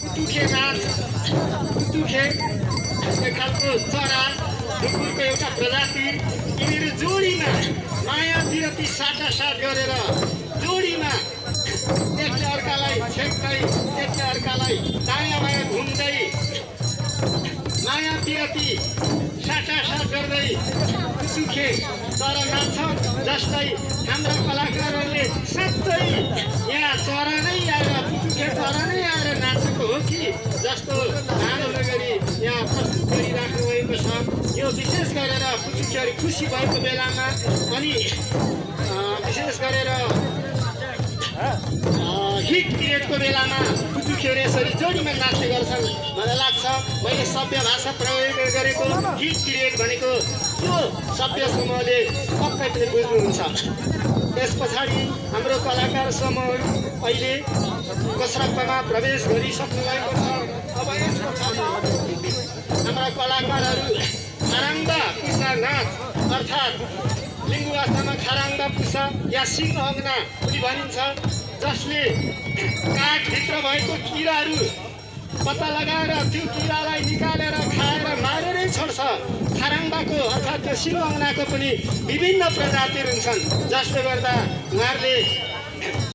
पुतुखे नाच पुतुखे एक खालको चरा ढुकुरको एउटा प्रजाति यिनीहरू जोडीमा माया विरती साटासाट गरेर जोडीमा एकले अर्कालाई छेक्दै एकले अर्कालाई दायाँ बायाँ घुम्दै माया विरती साटासाट गर्दै पुतुखे चरा नाच्छ। जस्तै हाम्रा कलाकारहरूले साँच्चै यहाँ चरा नै आएर पुतुखे चरा नै आएर नाचेको हो कि जस्तो धारणा गरी यहाँ प्रस्तुत गरिराख्नु भएको छ। यो विशेष गरेर पुतुखेहरू खुसी भएको बेलामा अनि विशेष गरेर हिट पिरियडको बेलामा पुतुखेहरू यसरी जोडीमा नाच्ने गर्छन्। मलाई लाग्छ मैले सभ्य भाषा प्रयोग गरेको हिट पिरियड भनेको त्यो सभ्य समूहले पक्कै पनि बुझ्नुहुन्छ। त्यस पछाडि हाम्रो कलाकार समूहहरू अहिले कसरतमा प्रवेश गरिसक्नु भएको छ। अब यस पछाडि हाम्रा कलाकारहरू खाराङ्गा पुसा नाच अर्थात् लिङ्गु भाषामा खाराङ्गा पुसा या सिंह अङ्गना पनि भनिन्छ, जसले काठभित्र भएको किराहरू पत्ता लगाएर त्यो किरालाई निकालेर खाएर मारेरै छोड्छ। खाराङ्गाको अर्थात् त्यो सिंह अङ्गनाको पनि विभिन्न प्रजातिहरू हुन्छन्, जसले गर्दा उहाँहरूले